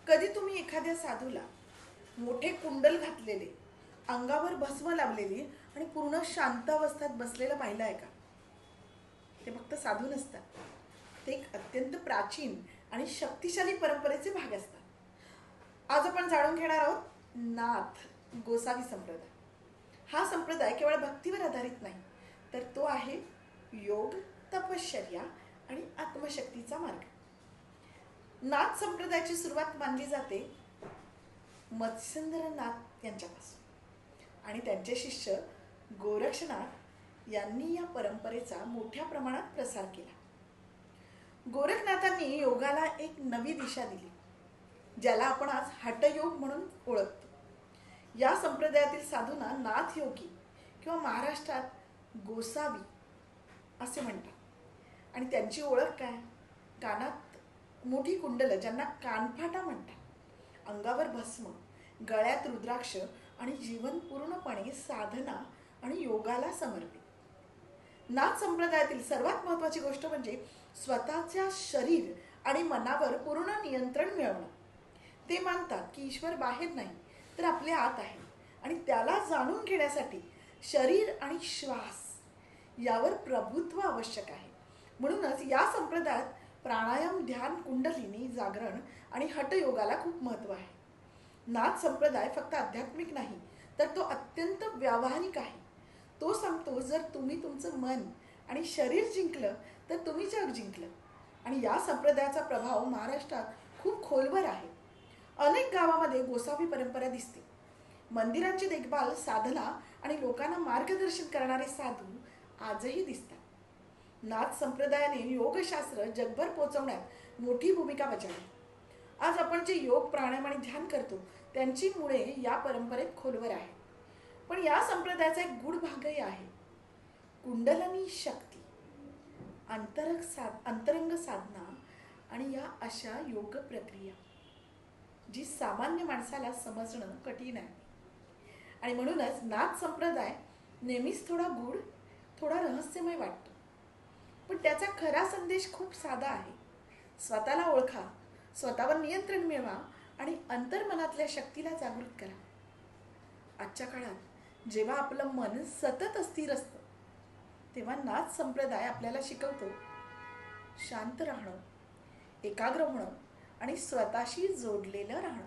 कधी तुम्ही एखाद्या साधूला मोठे कुंडल घातलेले, अंगावर भस्म लावलेली आणि पूर्ण शांत अवस्थेत बसलेलं पाहिलं आहे का? ते फक्त साधू नसतात, ते एक अत्यंत प्राचीन आणि शक्तिशाली परंपरेचे भाग असतात. आज आपण जाणून घेणार आहोत नाथ गोसावी संप्रदाय. हा संप्रदाय केवळ भक्तीवर आधारित नाही, तर तो आहे योग, तपश्चर्या आणि आत्मशक्तीचा मार्ग. नाथ संप्रदायाची सुरुवात मानली जाते मत्स्येंद्रनाथ यांच्यापासून आणि त्यांचे शिष्य गोरक्षनाथ यांनी या परंपरेचा मोठ्या प्रमाणात प्रसार केला. गोरखनाथांनी योगाला एक नवी दिशा दिली, ज्याला आपण आज हठयोग म्हणून ओळखतो. या संप्रदायातील साधूंना नाथ योगी किंवा महाराष्ट्रात गोसावी असे म्हणतात. आणि त्यांची ओळख काय? कानात मोठी कुंडलं, ज्यांना कानफाटा म्हणतात, अंगावर भस्म, गळ्यात रुद्राक्ष आणि जीवन पूर्णपणे साधना आणि योगाला समर्पित. नाथ संप्रदायातील सर्वात महत्त्वाची गोष्ट म्हणजे स्वतःच्या शरीर आणि मनावर पूर्ण नियंत्रण मिळवणं. ते मानतात की ईश्वर बाहेर नाही, तर आपल्या आत आहे आणि त्याला जाणून घेण्यासाठी शरीर आणि श्वास यावर प्रभुत्व आवश्यक आहे. म्हणूनच या संप्रदायात प्राणायाम, ध्यान, कुंडलिनी जागरण आणि हठयोगाला खूप महत्त्व आहे. नाथ संप्रदाय फक्त आध्यात्मिक नाही, तर तो अत्यंत व्यावहारिक आहे. तो सांगतो, जर तुम्ही तुमचं मन आणि शरीर जिंकलं तर तुम्ही जग जिंकलं. आणि या संप्रदायाचा प्रभाव महाराष्ट्रात खूप खोलवर आहे. अनेक गावामध्ये गोसावी परंपरा दिसते. मंदिरांची देखभाल, साधना आणि लोकांना मार्गदर्शन करणारे साधू आजही दिसतात. नाथ संप्रदायाने योगशास्त्र जगभर पोहोचवण्यात मोठी भूमिका बजावली. आज आपण जे योग, प्राणायाम आणि ध्यान करतो त्यांची मुळे या परंपरेत खोलवर आहे. पण या संप्रदायाचा एक गूढ भागही आहे. कुंडलिनी शक्ती, अंतरंग साधना आणि या अशा योग प्रक्रिया जी सामान्य माणसाला समजणं कठीण आहे. आणि म्हणूनच नाथ संप्रदाय नेहमीच थोडा गूढ, थोडा रहस्यमय वाटतो. पण त्याचा खरा संदेश खूप साधा आहे. स्वतःला ओळखा, स्वतःवर नियंत्रण मिळवा आणि अंतर्मनातल्या शक्तीला जागृत करा. आजच्या काळात जेव्हा आपलं मन सतत अस्थिर असतं, तेव्हा नाथ संप्रदाय आपल्याला शिकवतो शांत राहणं, एकाग्र होणं आणि स्वतःशी जोडलेलं राहणं.